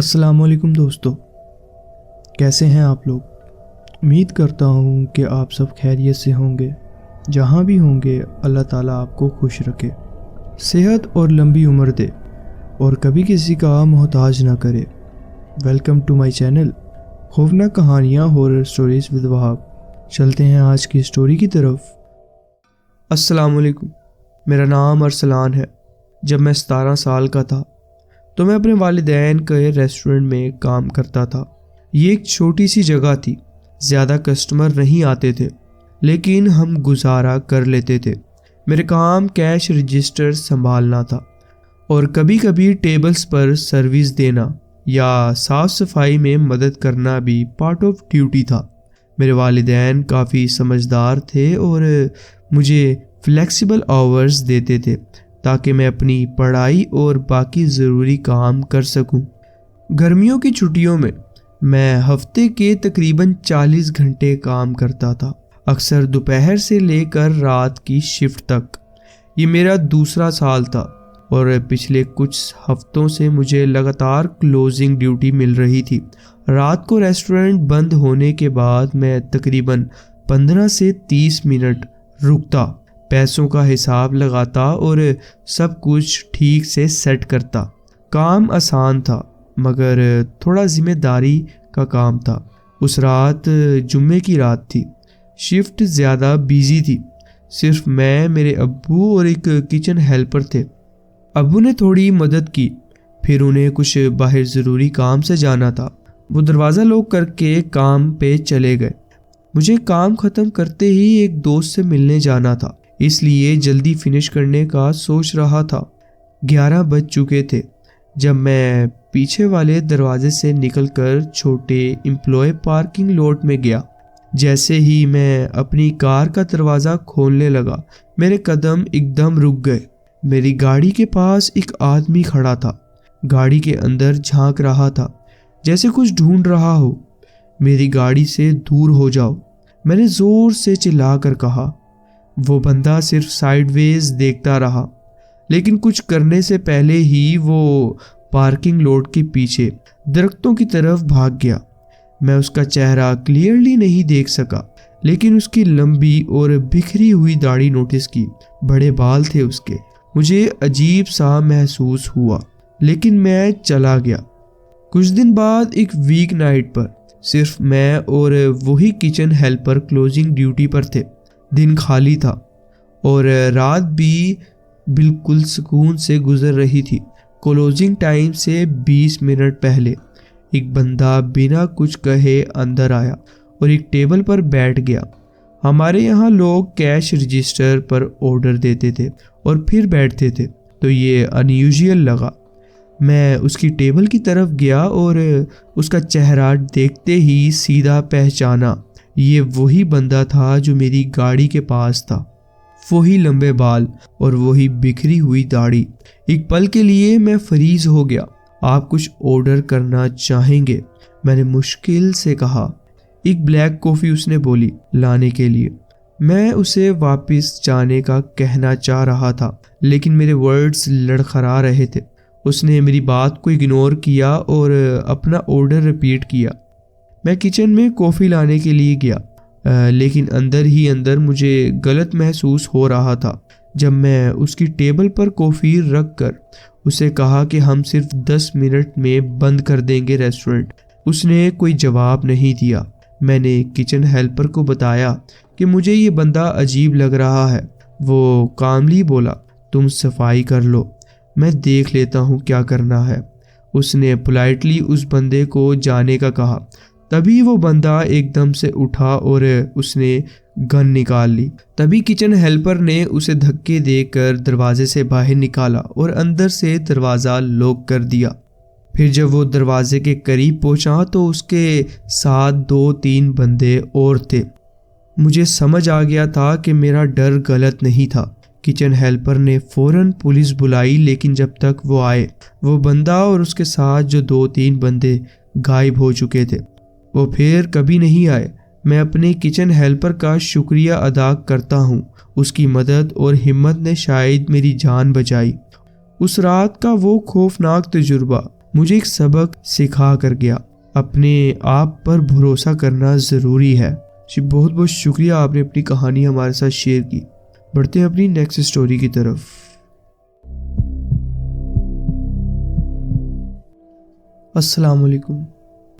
السلام علیکم دوستو، کیسے ہیں آپ لوگ؟ امید کرتا ہوں کہ آپ سب خیریت سے ہوں گے۔ جہاں بھی ہوں گے اللہ تعالیٰ آپ کو خوش رکھے، صحت اور لمبی عمر دے، اور کبھی کسی کا محتاج نہ کرے۔ ویلکم ٹو مائی چینل خوفناک کہانیاں ہورر سٹوریز ود وہاب۔ چلتے ہیں آج کی سٹوری کی طرف۔ السلام علیکم، میرا نام ارسلان ہے۔ جب میں 17 سال کا تھا تو میں اپنے والدین کے ریسٹورنٹ میں کام کرتا تھا۔ یہ ایک چھوٹی سی جگہ تھی، زیادہ کسٹمر نہیں آتے تھے، لیکن ہم گزارا کر لیتے تھے۔ میرے کام کیش رجسٹر سنبھالنا تھا، اور کبھی کبھی ٹیبلز پر سروس دینا یا صاف صفائی میں مدد کرنا بھی پارٹ آف ڈیوٹی تھا۔ میرے والدین کافی سمجھدار تھے اور مجھے فلیکسیبل آورز دیتے تھے تاکہ میں اپنی پڑھائی اور باقی ضروری کام کر سکوں۔ گرمیوں کی چھٹیوں میں ہفتے کے تقریباً 40 گھنٹے کام کرتا تھا، اکثر دوپہر سے لے کر رات کی شفٹ تک۔ یہ میرا دوسرا سال تھا، اور پچھلے کچھ ہفتوں سے مجھے لگاتار کلوزنگ ڈیوٹی مل رہی تھی۔ رات کو ریسٹورنٹ بند ہونے کے بعد میں تقریباً 15 سے 30 منٹ رکتا، پیسوں کا حساب لگاتا اور سب کچھ ٹھیک سے سیٹ کرتا۔ کام آسان تھا، مگر تھوڑا ذمہ داری کا کام تھا۔ اس رات جمعے کی رات تھی، شفٹ زیادہ بیزی تھی۔ صرف میں، میرے ابو اور ایک کچن ہیلپر تھے۔ ابو نے تھوڑی مدد کی، پھر انہیں کچھ باہر ضروری کام سے جانا تھا۔ وہ دروازہ لاک کر کے کام پہ چلے گئے۔ مجھے کام ختم کرتے ہی ایک دوست سے ملنے جانا تھا، اس لیے جلدی فنش کرنے کا سوچ رہا تھا۔ 11 بج چکے تھے جب میں پیچھے والے دروازے سے نکل کر چھوٹے امپلائی پارکنگ لاٹ میں گیا۔ جیسے ہی میں اپنی کار کا دروازہ کھولنے لگا، میرے قدم ایک دم رک گئے۔ میری گاڑی کے پاس ایک آدمی کھڑا تھا، گاڑی کے اندر جھانک رہا تھا جیسے کچھ ڈھونڈ رہا ہو۔ میری گاڑی سے دور ہو جاؤ، میں نے زور سے چلا کر کہا۔ وہ بندہ صرف سائیڈ ویز دیکھتا رہا، لیکن کچھ کرنے سے پہلے ہی وہ پارکنگ لاٹ کے پیچھے درختوں کی طرف بھاگ گیا۔ میں اس کا چہرہ کلیئرلی نہیں دیکھ سکا، لیکن اس کی لمبی اور بکھری ہوئی داڑھی نوٹس کی۔ بڑے بال تھے اس کے۔ مجھے عجیب سا محسوس ہوا، لیکن میں چلا گیا۔ کچھ دن بعد ایک ویک نائٹ پر صرف میں اور وہی کچن ہیلپر کلوزنگ ڈیوٹی پر تھے۔ دن خالی تھا اور رات بھی بالکل سکون سے گزر رہی تھی۔ کلوزنگ ٹائم سے 20 منٹ پہلے ایک بندہ بنا کچھ کہے اندر آیا اور ایک ٹیبل پر بیٹھ گیا۔ ہمارے یہاں لوگ کیش رجسٹر پر آرڈر دیتے تھے اور پھر بیٹھتے تھے، تو یہ انیوژل لگا۔ میں اس کی ٹیبل کی طرف گیا اور اس کا چہرہ دیکھتے ہی سیدھا پہچانا۔ یہ وہی بندہ تھا جو میری گاڑی کے پاس تھا، وہی لمبے بال اور وہی بکھری ہوئی داڑھی۔ ایک پل کے لیے میں فریز ہو گیا۔ آپ کچھ آرڈر کرنا چاہیں گے؟ میں نے مشکل سے کہا۔ ایک بلیک کافی، اس نے بولی، لانے کے لیے۔ میں اسے واپس جانے کا کہنا چاہ رہا تھا، لیکن میرے ورڈز لڑکھڑا رہے تھے۔ اس نے میری بات کو اگنور کیا اور اپنا آرڈر ریپیٹ کیا۔ میں کچن میں کافی لانے کے لیے گیا، لیکن اندر ہی اندر مجھے غلط محسوس ہو رہا تھا۔ جب میں اس کی ٹیبل پر کافی رکھ کر اسے کہا کہ ہم صرف 10 منٹ میں بند کر دیں گے ریسٹورنٹ، اس نے کوئی جواب نہیں دیا۔ میں نے کچن ہیلپر کو بتایا کہ مجھے یہ بندہ عجیب لگ رہا ہے۔ وہ کاملی بولا، تم صفائی کر لو، میں دیکھ لیتا ہوں کیا کرنا ہے۔ اس نے پولائٹلی اس بندے کو جانے کا کہا۔ تبھی وہ بندہ ایک دم سے اٹھا اور اس نے گن نکال لی۔ تبھی کچن ہیلپر نے اسے دھکے دے کر دروازے سے باہر نکالا اور اندر سے دروازہ لاک کر دیا۔ پھر جب وہ دروازے کے قریب پہنچا تو اس کے ساتھ 2-3 بندے اور تھے۔ مجھے سمجھ آ گیا تھا کہ میرا ڈر غلط نہیں تھا۔ کچن ہیلپر نے فوراً پولیس بلائی، لیکن جب تک وہ آئے، وہ بندہ اور اس کے ساتھ جو 2-3 بندے غائب ہو چکے تھے۔ وہ پھر کبھی نہیں آئے۔ میں اپنے کچن ہیلپر کا شکریہ ادا کرتا ہوں، اس کی مدد اور ہمت نے شاید میری جان بچائی۔ اس رات کا وہ خوفناک تجربہ مجھے ایک سبق سکھا کر گیا۔ اپنے آپ پر بھروسہ کرنا ضروری ہے۔ جی بہت بہت شکریہ، آپ نے اپنی کہانی ہمارے ساتھ شیئر کی۔ بڑھتے ہیں اپنی نیکسٹ سٹوری کی طرف۔ السلام علیکم،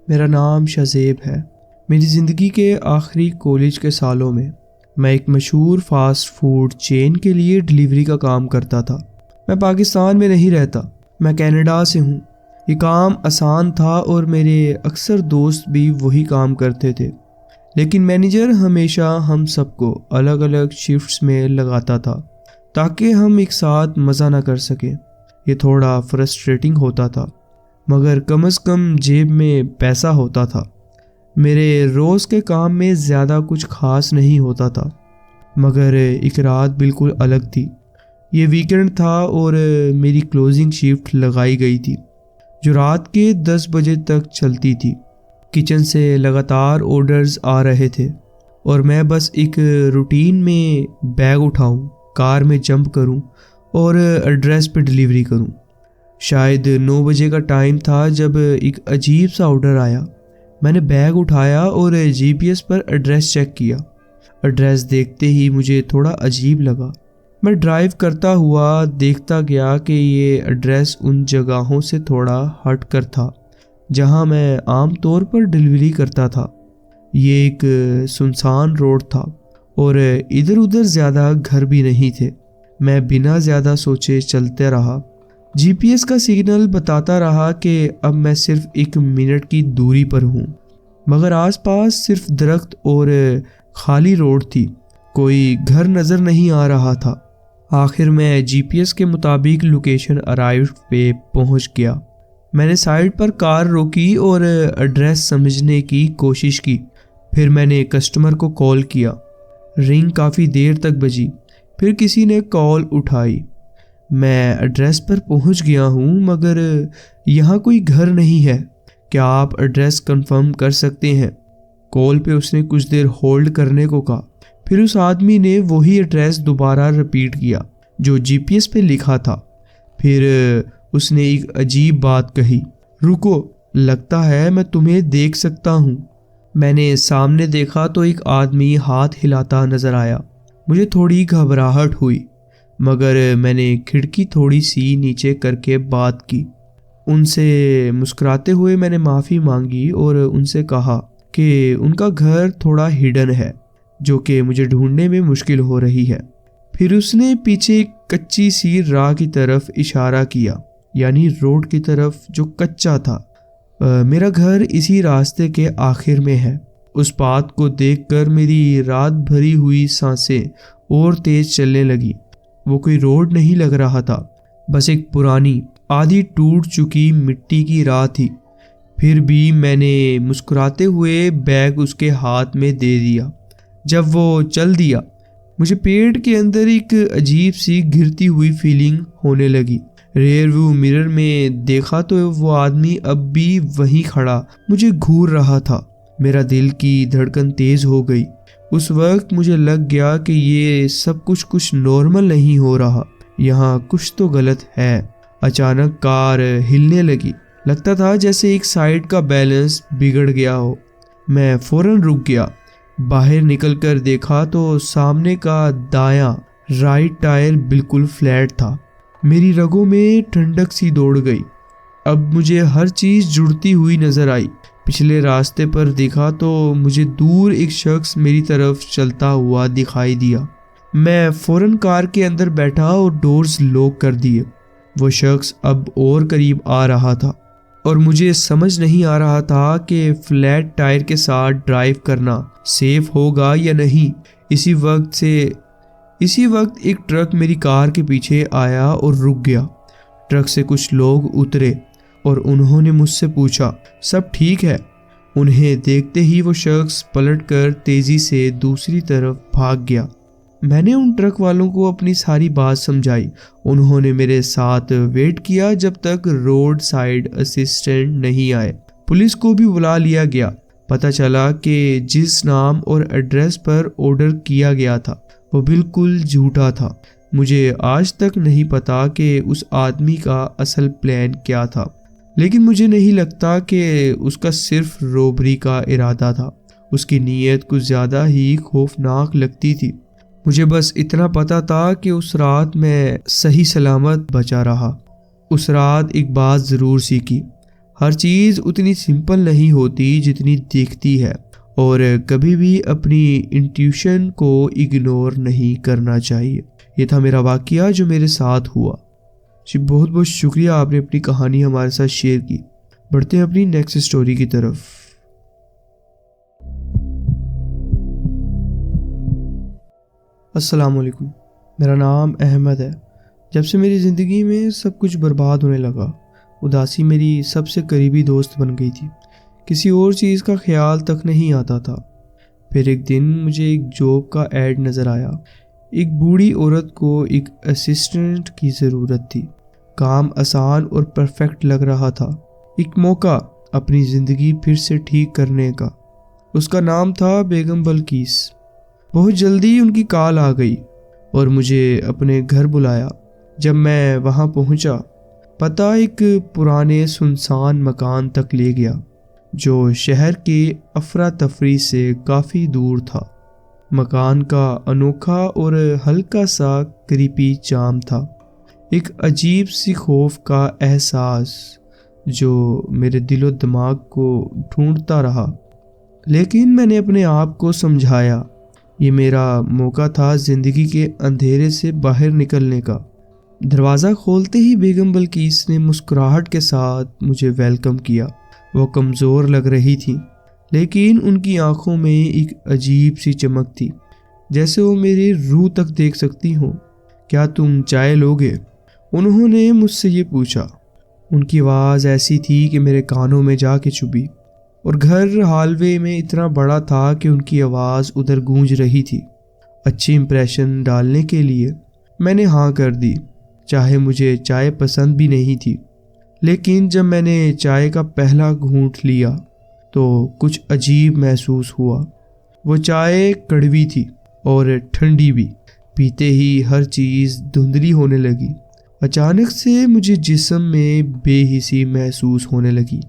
میرا نام شہزیب ہے۔ میری زندگی کے آخری کالج کے سالوں میں میں ایک مشہور فاسٹ فوڈ چین کے لیے ڈیلیوری کا کام کرتا تھا۔ میں پاکستان میں نہیں رہتا، میں کینیڈا سے ہوں۔ یہ کام آسان تھا اور میرے اکثر دوست بھی وہی کام کرتے تھے، لیکن مینیجر ہمیشہ ہم سب کو الگ الگ شفٹس میں لگاتا تھا تاکہ ہم ایک ساتھ مزہ نہ کر سکیں۔ یہ تھوڑا فرسٹریٹنگ ہوتا تھا، مگر کم از کم جیب میں پیسہ ہوتا تھا۔ میرے روز کے کام میں زیادہ کچھ خاص نہیں ہوتا تھا، مگر ایک رات بالکل الگ تھی۔ یہ ویکنڈ تھا اور میری کلوزنگ شفٹ لگائی گئی تھی جو رات کے 10 بجے تک چلتی تھی۔ کچن سے لگاتار آرڈرز آ رہے تھے اور میں بس ایک روٹین میں بیگ اٹھاؤں، کار میں جمپ کروں اور ایڈریس پہ ڈیلیوری کروں۔ شاید 9 بجے کا ٹائم تھا جب ایک عجیب سا آرڈر آیا۔ میں نے بیگ اٹھایا اور جی پی ایس پر ایڈریس چیک کیا۔ ایڈریس دیکھتے ہی مجھے تھوڑا عجیب لگا۔ میں ڈرائیو کرتا ہوا دیکھتا گیا کہ یہ ایڈریس ان جگہوں سے تھوڑا ہٹ کر تھا جہاں میں عام طور پر ڈیلیوری کرتا تھا۔ یہ ایک سنسان روڈ تھا اور ادھر ادھر زیادہ گھر بھی نہیں تھے۔ میں بنا زیادہ سوچے چلتے رہا۔ جی پی ایس کا سگنل بتاتا رہا کہ اب میں صرف 1 منٹ کی دوری پر ہوں، مگر آس پاس صرف درخت اور خالی روڈ تھی، کوئی گھر نظر نہیں آ رہا تھا۔ آخر میں جی پی ایس کے مطابق لوکیشن ارائیو پہ پہنچ گیا۔ میں نے سائڈ پر کار روکی اور ایڈریس سمجھنے کی کوشش کی۔ پھر میں نے کسٹمر کو کال کیا۔ رنگ کافی دیر تک بجی، پھر کسی نے کال اٹھائی۔ میں ایڈریس پر پہنچ گیا ہوں مگر یہاں کوئی گھر نہیں ہے، کیا آپ ایڈریس کنفرم کر سکتے ہیں؟ کال پہ اس نے کچھ دیر ہولڈ کرنے کو کہا، پھر اس آدمی نے وہی ایڈریس دوبارہ رپیٹ کیا جو جی پی ایس پہ لکھا تھا۔ پھر اس نے ایک عجیب بات کہی، رکو، لگتا ہے میں تمہیں دیکھ سکتا ہوں۔ میں نے سامنے دیکھا تو ایک آدمی ہاتھ ہلاتا نظر آیا۔ مجھے تھوڑی گھبراہٹ ہوئی، مگر میں نے کھڑکی تھوڑی سی نیچے کر کے بات کی۔ ان سے مسکراتے ہوئے میں نے معافی مانگی اور ان سے کہا کہ ان کا گھر تھوڑا ہڈن ہے جو کہ مجھے ڈھونڈنے میں مشکل ہو رہی ہے۔ پھر اس نے پیچھے ایک کچی سی راہ کی طرف اشارہ کیا، یعنی روڈ کی طرف جو کچا تھا۔ میرا گھر اسی راستے کے آخر میں ہے۔ اس بات کو دیکھ کر میری رات بھری ہوئی سانسیں اور تیز چلنے لگی۔ وہ کوئی روڈ نہیں لگ رہا تھا، بس ایک پرانی آدھی ٹوٹ چکی مٹی کی راہ تھی۔ پھر بھی میں نے مسکراتے ہوئے بیگ اس کے ہاتھ میں دے دیا۔ جب وہ چل دیا، مجھے پیٹ کے اندر ایک عجیب سی گھرتی ہوئی فیلنگ ہونے لگی۔ ریئر ویو مرر میں دیکھا تو وہ آدمی اب بھی وہیں کھڑا مجھے گھور رہا تھا۔ میرا دل کی دھڑکن تیز ہو گئی۔ اس وقت مجھے لگ گیا کہ یہ سب کچھ نارمل نہیں ہو رہا، یہاں کچھ تو غلط ہے۔ اچانک کار ہلنے لگی، لگتا تھا جیسے ایک سائیڈ کا بیلنس بگڑ گیا ہو۔ میں فوراً رک گیا۔ باہر نکل کر دیکھا تو سامنے کا دایاں رائٹ ٹائر بالکل فلیٹ تھا۔ میری رگوں میں ٹھنڈک سی دوڑ گئی۔ اب مجھے ہر چیز جڑتی ہوئی نظر آئی۔ پچھلے راستے پر دیکھا تو مجھے دور ایک شخص میری طرف چلتا ہوا دکھائی دیا۔ میں فوراً کار کے اندر بیٹھا اور ڈورز لاک کر دیے۔ وہ شخص اب اور قریب آ رہا تھا اور مجھے سمجھ نہیں آ رہا تھا کہ فلیٹ ٹائر کے ساتھ ڈرائیو کرنا سیف ہوگا یا نہیں۔ اسی وقت ایک ٹرک میری کار کے پیچھے آیا اور رک گیا۔ ٹرک سے کچھ لوگ اترے اور انہوں نے مجھ سے پوچھا، سب ٹھیک ہے؟ انہیں دیکھتے ہی وہ شخص پلٹ کر تیزی سے دوسری طرف بھاگ گیا۔ میں نے ان ٹرک والوں کو اپنی ساری بات سمجھائی۔ انہوں نے میرے ساتھ ویٹ کیا جب تک روڈ سائیڈ اسسٹنٹ نہیں آئے۔ پولیس کو بھی بلا لیا گیا۔ پتہ چلا کہ جس نام اور ایڈریس پر آرڈر کیا گیا تھا وہ بالکل جھوٹا تھا۔ مجھے آج تک نہیں پتا کہ اس آدمی کا اصل پلان کیا تھا۔ لیکن مجھے نہیں لگتا کہ اس کا صرف روبری کا ارادہ تھا۔ اس کی نیت کچھ زیادہ ہی خوفناک لگتی تھی۔ مجھے بس اتنا پتا تھا کہ اس رات میں صحیح سلامت بچا رہا۔ اس رات ایک بات ضرور سیکھی، ہر چیز اتنی سمپل نہیں ہوتی جتنی دیکھتی ہے، اور کبھی بھی اپنی انٹیوشن کو اگنور نہیں کرنا چاہیے۔ یہ تھا میرا واقعہ جو میرے ساتھ ہوا۔ جی بہت بہت شکریہ، آپ نے اپنی کہانی ہمارے ساتھ شیئر کی۔ بڑھتے ہیں اپنی نیکسٹ سٹوری کی طرف۔ السلام علیکم، میرا نام احمد ہے۔ جب سے میری زندگی میں سب کچھ برباد ہونے لگا، اداسی میری سب سے قریبی دوست بن گئی تھی۔ کسی اور چیز کا خیال تک نہیں آتا تھا۔ پھر ایک دن مجھے ایک جاب کا ایڈ نظر آیا۔ ایک بوڑھی عورت کو ایک اسسٹنٹ کی ضرورت تھی۔ کام آسان اور پرفیکٹ لگ رہا تھا۔ ایک موقع اپنی زندگی پھر سے ٹھیک کرنے کا۔ اس کا نام تھا بیگم بلقیس۔ بہت جلدی ان کی کال آ گئی اور مجھے اپنے گھر بلایا۔ جب میں وہاں پہنچا، پتہ ایک پرانے سنسان مکان تک لے گیا جو شہر کے افراتفری سے کافی دور تھا۔ مکان کا انوکھا اور ہلکا سا کریپی چام تھا، ایک عجیب سی خوف کا احساس جو میرے دل و دماغ کو ڈھونڈتا رہا۔ لیکن میں نے اپنے آپ کو سمجھایا، یہ میرا موقع تھا زندگی کے اندھیرے سے باہر نکلنے کا۔ دروازہ کھولتے ہی بیگم بلقیس نے مسکراہٹ کے ساتھ مجھے ویلکم کیا۔ وہ کمزور لگ رہی تھی، لیکن ان کی آنکھوں میں ایک عجیب سی چمک تھی، جیسے وہ میری روح تک دیکھ سکتی ہوں۔ کیا تم چائے لوگے؟ انہوں نے مجھ سے یہ پوچھا۔ ان کی آواز ایسی تھی کہ میرے کانوں میں جا کے چبھی، اور گھر ہال وے میں اتنا بڑا تھا کہ ان کی آواز ادھر گونج رہی تھی۔ اچھی امپریشن ڈالنے کے لیے میں نے ہاں کر دی، چاہے مجھے چائے پسند بھی نہیں تھی۔ لیکن جب میں نے چائے کا پہلا گھونٹ لیا تو کچھ عجیب محسوس ہوا۔ وہ چائے کڑوی تھی اور ٹھنڈی بھی۔ پیتے ہی ہر چیز دھندلی ہونے لگی۔ اچانک سے مجھے جسم میں بے حسی محسوس ہونے لگی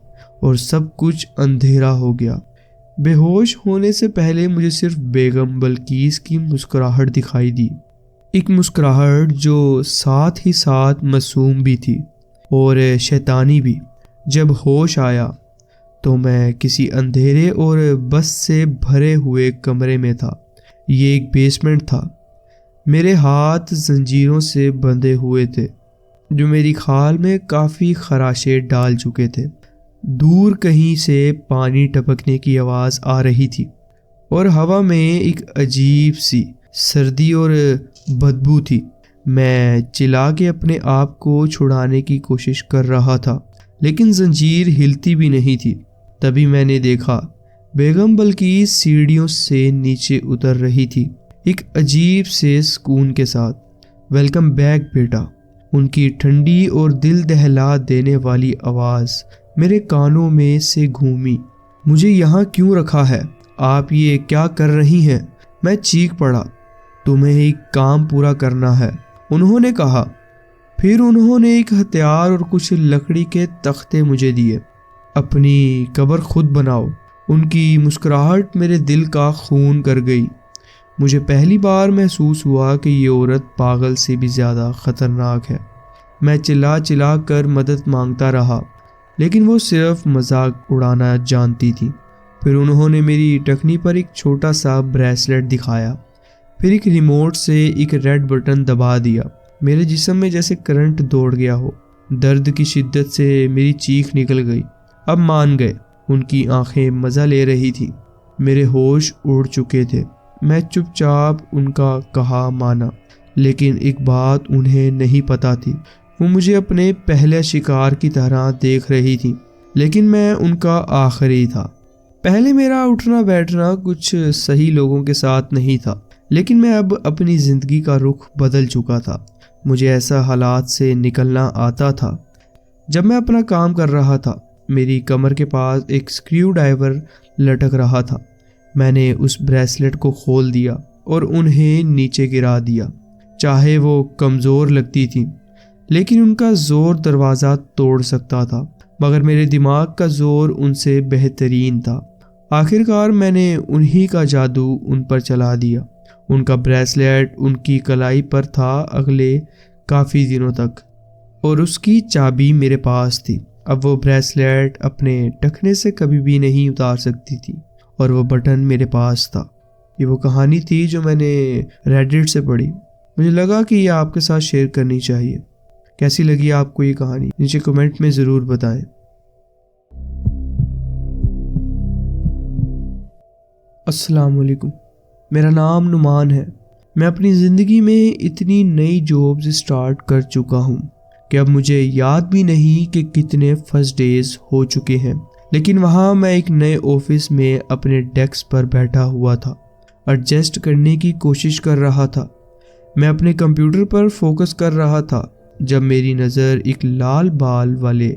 اور سب کچھ اندھیرا ہو گیا۔ بے ہوش ہونے سے پہلے مجھے صرف بیگم بلقیس کی مسکراہٹ دکھائی دی، ایک مسکراہٹ جو ساتھ ہی ساتھ معصوم بھی تھی اور شیطانی بھی۔ جب ہوش آیا تو میں کسی اندھیرے اور بس سے بھرے ہوئے کمرے میں تھا۔ یہ ایک بیسمنٹ تھا۔ میرے ہاتھ زنجیروں سے بندھے ہوئے تھے جو میری کھال میں کافی خراشیں ڈال چکے تھے۔ دور کہیں سے پانی ٹپکنے کی آواز آ رہی تھی اور ہوا میں ایک عجیب سی سردی اور بدبو تھی۔ میں چلا کے اپنے آپ کو چھڑانے کی کوشش کر رہا تھا، لیکن زنجیر ہلتی بھی نہیں تھی۔ تبھی میں نے دیکھا بیگم بلقیس سیڑھیوں سے نیچے اتر رہی تھی، ایک عجیب سے سکون کے ساتھ۔ ویلکم بیک بیٹا، ان کی ٹھنڈی اور دل دہلا دینے والی آواز میرے کانوں میں سے گھومی۔ مجھے یہاں کیوں رکھا ہے؟ آپ یہ کیا کر رہی ہیں؟ میں چیخ پڑا۔ تمہیں ایک کام پورا کرنا ہے، انہوں نے کہا۔ پھر انہوں نے ایک ہتھیار اور کچھ لکڑی کے تختے مجھے دیے۔ اپنی قبر خود بناؤ۔ ان کی مسکراہٹ میرے دل کا خون کر گئی۔ مجھے پہلی بار محسوس ہوا کہ یہ عورت پاگل سے بھی زیادہ خطرناک ہے۔ میں چلا چلا کر مدد مانگتا رہا، لیکن وہ صرف مذاق اڑانا جانتی تھی۔ پھر انہوں نے میری ٹخنی پر ایک چھوٹا سا بریسلٹ دکھایا، پھر ایک ریموٹ سے ایک ریڈ بٹن دبا دیا۔ میرے جسم میں جیسے کرنٹ دوڑ گیا ہو۔ درد کی شدت سے میری چیخ نکل گئی۔ اب مان گئے۔ ان کی آنکھیں مزہ لے رہی تھی۔ میرے ہوش اڑ چکے تھے۔ میں چپ چاپ ان کا کہا مانا، لیکن ایک بات انہیں نہیں پتا تھی، وہ مجھے اپنے پہلے شکار کی طرح دیکھ رہی تھی، لیکن میں ان کا آخری تھا۔ پہلے میرا اٹھنا بیٹھنا کچھ صحیح لوگوں کے ساتھ نہیں تھا، لیکن میں اب اپنی زندگی کا رخ بدل چکا تھا۔ مجھے ایسا حالات سے نکلنا آتا تھا۔ جب میں اپنا کام کر رہا تھا، میری کمر کے پاس ایک اسکریو ڈرائیور لٹک رہا تھا۔ میں نے اس بریسلٹ کو کھول دیا اور انہیں نیچے گرا دیا۔ چاہے وہ کمزور لگتی تھی، لیکن ان کا زور دروازہ توڑ سکتا تھا۔ مگر میرے دماغ کا زور ان سے بہترین تھا۔ آخرکار میں نے انہی کا جادو ان پر چلا دیا۔ ان کا بریسلیٹ ان کی کلائی پر تھا اگلے کافی دنوں تک، اور اس کی چابی میرے پاس تھی۔ اب وہ بریسلیٹ اپنے ٹخنے سے کبھی بھی نہیں اتار سکتی تھی، اور وہ بٹن میرے پاس تھا۔ یہ وہ کہانی تھی جو میں نے ریڈٹ سے پڑھی۔ مجھے لگا کہ یہ آپ کے ساتھ شیئر کرنی چاہیے۔ کیسی لگی آپ کو یہ کہانی؟ نیچے کمنٹ میں ضرور بتائیں۔ السلام علیکم، میرا نام نعمان ہے۔ میں اپنی زندگی میں اتنی نئی جابز اسٹارٹ کر چکا ہوں کہ اب مجھے یاد بھی نہیں کہ کتنے فرسٹ ڈیز ہو چکے ہیں، لیکن وہاں میں ایک نئے آفس میں اپنے ڈیسک پر بیٹھا ہوا تھا، ایڈجسٹ کرنے کی کوشش کر رہا تھا۔ میں اپنے کمپیوٹر پر فوکس کر رہا تھا جب میری نظر ایک لال بال والے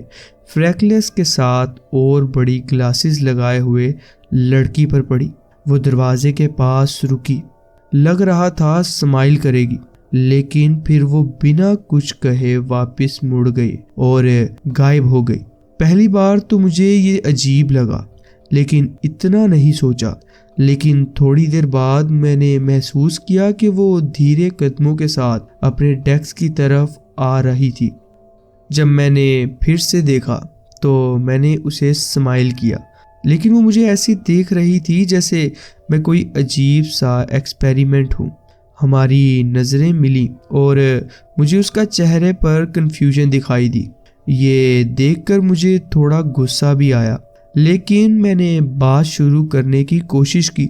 فریکلس کے ساتھ اور بڑی گلاسز لگائے ہوئے لڑکی پر پڑی۔ وہ دروازے کے پاس رکی، لگ رہا تھا اسمائل کرے گی، لیکن پھر وہ بنا کچھ کہے واپس مڑ گئی اور غائب ہو گئی۔ پہلی بار تو مجھے یہ عجیب لگا، لیکن اتنا نہیں سوچا۔ لیکن تھوڑی دیر بعد میں نے محسوس کیا کہ وہ دھیرے قدموں کے ساتھ اپنے ڈیسک کی طرف آ رہی تھی۔ جب میں نے پھر سے دیکھا تو میں نے اسے اسمائل کیا، لیکن وہ مجھے ایسی دیکھ رہی تھی جیسے میں کوئی عجیب سا ایکسپیریمنٹ ہوں۔ ہماری نظریں ملیں اور مجھے اس کا چہرے پر کنفیوژن دکھائی دی۔ یہ دیکھ کر مجھے تھوڑا غصہ بھی آیا، لیکن میں نے بات شروع کرنے کی کوشش کی۔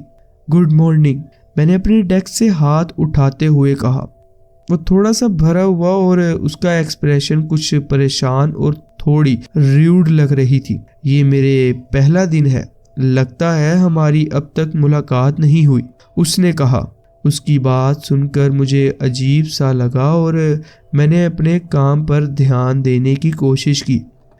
گڈ مارننگ، میں نے اپنے ڈیسک سے ہاتھ اٹھاتے ہوئے کہا۔ وہ تھوڑا سا بھرا ہوا اور اس کا ایکسپریشن کچھ پریشان اور تھوڑی ریوڈ لگ رہی تھی۔ یہ میرے پہلا دن ہے، لگتا ہے ہماری اب تک ملاقات نہیں ہوئی، اس نے کہا۔ اس کی بات سن کر مجھے عجیب سا لگا اور میں نے اپنے کام پر دھیان دینے کی کوشش کی،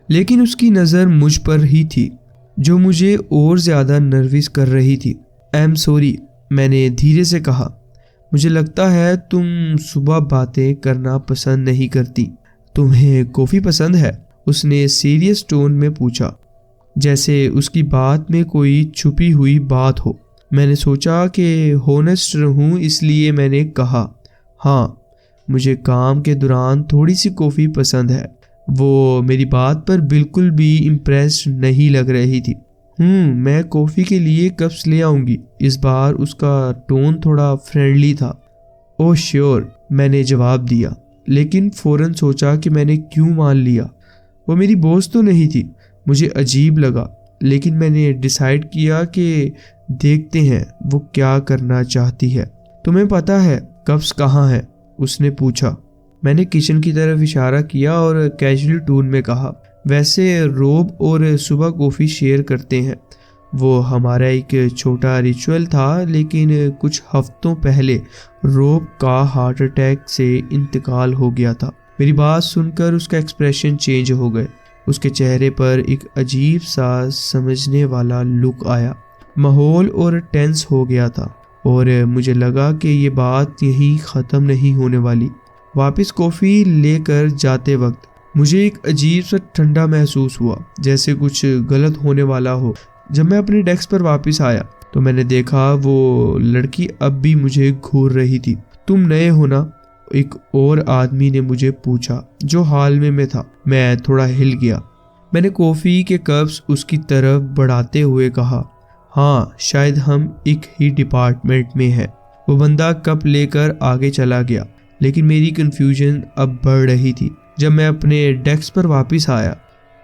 لیکن اس کی نظر مجھ پر ہی تھی، جو مجھے اور زیادہ نروس کر رہی تھی۔ آئی ایم سوری، میں نے دھیرے سے کہا۔ مجھے لگتا ہے تم صبح باتیں کرنا پسند نہیں کرتی۔ تمہیں کافی پسند ہے؟ اس نے سیریس ٹون میں پوچھا، جیسے اس کی بات میں کوئی چھپی ہوئی بات ہو۔ میں نے سوچا کہ ہونسٹ رہوں، اس لیے میں نے کہا، ہاں، مجھے کام کے دوران تھوڑی سی کافی پسند ہے۔ وہ میری بات پر بالکل بھی امپریسڈ نہیں لگ رہی تھی۔ میں کافی کے لیے کپس لے آؤں گی۔ اس بار اس کا ٹون تھوڑا فرینڈلی تھا۔ اوہ شیور، میں نے جواب دیا، لیکن فوراً سوچا کہ میں نے کیوں مان لیا۔ وہ میری باس تو نہیں تھی۔ مجھے عجیب لگا، لیکن میں نے ڈیسائیڈ کیا کہ دیکھتے ہیں وہ کیا کرنا چاہتی ہے۔ تمہیں پتہ ہے کپس کہاں ہیں؟ اس نے پوچھا۔ میں نے کچن کی طرف اشارہ کیا اور کیجولی ٹون میں کہا، ویسے روب اور صبح کافی شیئر کرتے ہیں۔ وہ ہمارا ایک چھوٹا ریچول تھا، لیکن کچھ ہفتوں پہلے روب کا ہارٹ اٹیک سے انتقال ہو گیا تھا۔ میری بات سن کر اس کا ایکسپریشن چینج ہو گئے۔ اس کے چہرے پر ایک عجیب سا سمجھنے والا لک آیا۔ ماحول اور ٹینس ہو گیا تھا، اور مجھے لگا کہ یہ بات یہیں ختم نہیں ہونے والی۔ واپس کافی لے کر جاتے وقت مجھے ایک عجیب سا ٹھنڈا محسوس ہوا، جیسے کچھ غلط ہونے والا ہو۔ جب میں اپنے ڈیسک پر واپس آیا تو میں نے دیکھا وہ لڑکی اب بھی مجھے گھور رہی تھی۔ تم نئے ہو نا؟ ایک اور آدمی نے مجھے پوچھا جو حال میں تھا۔ میں تھوڑا ہل گیا۔ میں نے کافی کے کپس اس کی طرف بڑھاتے ہوئے کہا، ہاں، شاید ہم ایک ہی ڈپارٹمنٹ میں ہیں۔ وہ بندہ کپ لے کر آگے چلا گیا، لیکن میری کنفیوژن اب بڑھ رہی تھی۔ جب میں اپنے ڈیسک پر واپس آیا،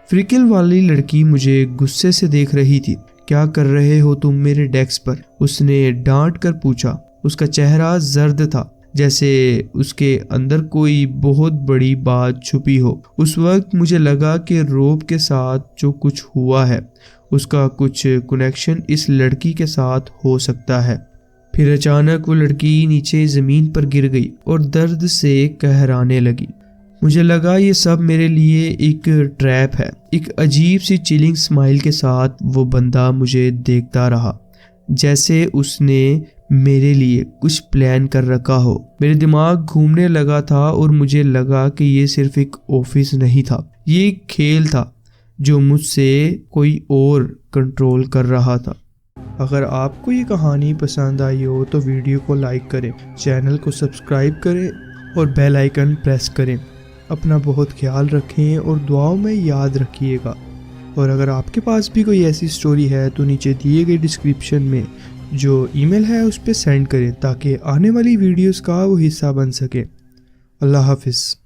فریکل والی لڑکی مجھے غصے سے دیکھ رہی تھی۔ کیا کر رہے ہو تم میرے ڈیسک پر؟ اس نے ڈانٹ کر پوچھا۔ اس کا چہرہ زرد تھا، جیسے اس کے اندر کوئی بہت بڑی بات چھپی ہو۔ اس وقت مجھے لگا کہ روب کے ساتھ جو کچھ ہوا ہے اس کا کچھ کنیکشن اس لڑکی کے ساتھ ہو سکتا ہے۔ پھر اچانک وہ لڑکی نیچے زمین پر گر گئی اور درد سے قہرانے لگی۔ مجھے لگا یہ سب میرے لیے ایک ٹریپ ہے۔ ایک عجیب سی چیلنگ اسمائل کے ساتھ وہ بندہ مجھے دیکھتا رہا، جیسے اس نے میرے لیے کچھ پلان کر رکھا ہو۔ میرے دماغ گھومنے لگا تھا اور مجھے لگا کہ یہ صرف ایک آفس نہیں تھا، یہ ایک کھیل تھا جو مجھ سے کوئی اور کنٹرول کر رہا تھا۔ اگر آپ کو یہ کہانی پسند آئی ہو تو ویڈیو کو لائک کریں، چینل کو سبسکرائب کریں اور بیل آئیکن پریس کریں۔ اپنا بہت خیال رکھیں اور دعاؤں میں یاد رکھیے گا۔ اور اگر آپ کے پاس بھی کوئی ایسی سٹوری ہے تو نیچے دیے گئے ڈسکرپشن میں جو ای میل ہے اس پہ سینڈ کریں تاکہ آنے والی ویڈیوز کا وہ حصہ بن سکے۔ اللہ حافظ۔